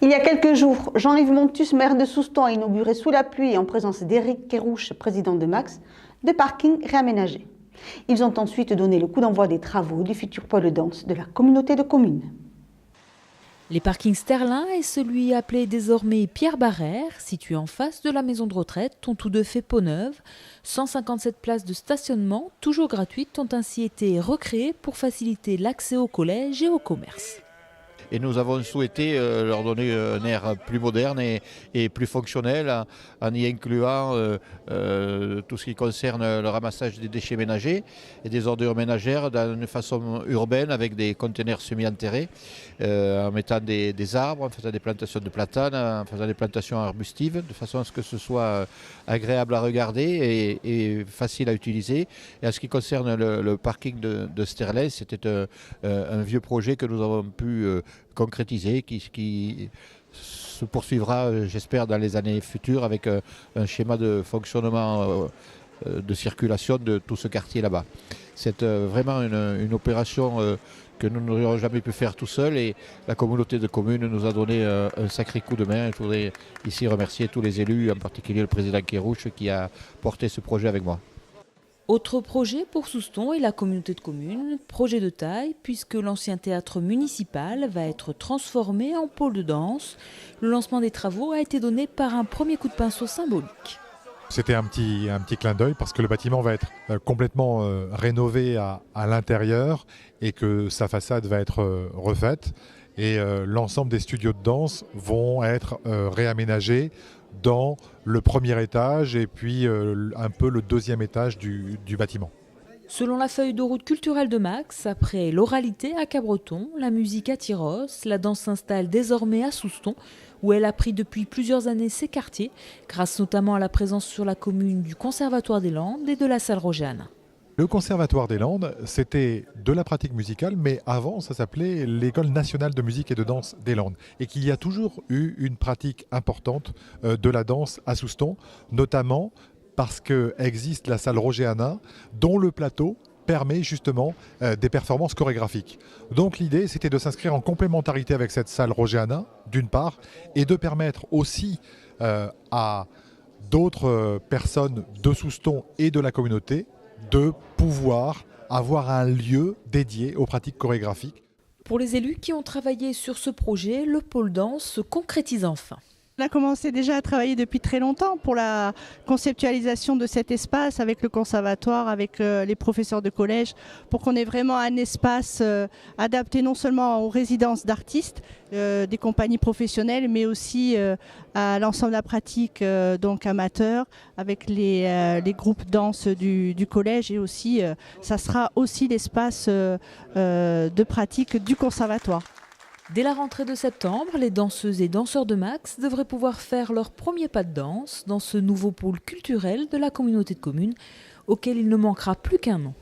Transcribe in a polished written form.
Il y a quelques jours, Jean-Yves Montus, maire de Souston, a inauguré sous la pluie, en présence d'Éric Kerrouche, président de Max, deux parkings réaménagés. Ils ont ensuite donné le coup d'envoi des travaux du futur pôle danse de la communauté de communes. Les parkings Sterlin et celui appelé désormais Pierre Barrère, situé en face de la maison de retraite, ont tous deux fait peau neuve. 157 places de stationnement, toujours gratuites, ont ainsi été recréées pour faciliter l'accès au collège et au commerce. Et nous avons souhaité leur donner un air plus moderne et plus fonctionnel en y incluant tout ce qui concerne le ramassage des déchets ménagers et des ordures ménagères dans une façon urbaine avec des conteneurs semi-enterrés, en mettant des arbres, en faisant des plantations de platanes, en faisant des plantations arbustives, de façon à ce que ce soit agréable à regarder et facile à utiliser. Et en ce qui concerne le parking de Sterlin, c'était un vieux projet que nous avons pu concrétisé, qui se poursuivra, j'espère, dans les années futures avec un schéma de fonctionnement de circulation de tout ce quartier là-bas. C'est vraiment une opération que nous n'aurions jamais pu faire tout seul et la communauté de communes nous a donné un sacré coup de main. Je voudrais ici remercier tous les élus, en particulier le président Kerrouche qui a porté ce projet avec moi. Autre projet pour Souston et la communauté de communes, projet de taille puisque l'ancien théâtre municipal va être transformé en pôle de danse. Le lancement des travaux a été donné par un premier coup de pinceau symbolique. C'était un petit clin d'œil parce que le bâtiment va être complètement rénové à l'intérieur et que sa façade va être refaite. Et l'ensemble des studios de danse vont être réaménagés dans le premier étage et puis un peu le deuxième étage du bâtiment. Selon la feuille de route culturelle de Max, après l'oralité à Cabreton, la musique à Tyros, la danse s'installe désormais à Souston, où elle a pris depuis plusieurs années ses quartiers, grâce notamment à la présence sur la commune du Conservatoire des Landes et de la salle Roger-Hanin. Le Conservatoire des Landes, c'était de la pratique musicale, mais avant, ça s'appelait l'École nationale de musique et de danse des Landes. Et qu'il y a toujours eu une pratique importante de la danse à Souston, notamment parce qu'existe la salle Roger-Hanin, dont le plateau permet justement des performances chorégraphiques. Donc l'idée, c'était de s'inscrire en complémentarité avec cette salle Roger-Hanin, d'une part, et de permettre aussi à d'autres personnes de Souston et de la communauté de pouvoir avoir un lieu dédié aux pratiques chorégraphiques. Pour les élus qui ont travaillé sur ce projet, le pôle danse se concrétise enfin. On a commencé déjà à travailler depuis très longtemps pour la conceptualisation de cet espace avec le conservatoire, avec les professeurs de collège, pour qu'on ait vraiment un espace adapté non seulement aux résidences d'artistes, des compagnies professionnelles, mais aussi à l'ensemble de la pratique donc amateur, avec les groupes danse du collège et aussi ça sera aussi l'espace de pratique du conservatoire. Dès la rentrée de septembre, les danseuses et danseurs de Max devraient pouvoir faire leur premier pas de danse dans ce nouveau pôle culturel de la communauté de communes auquel il ne manquera plus qu'un nom.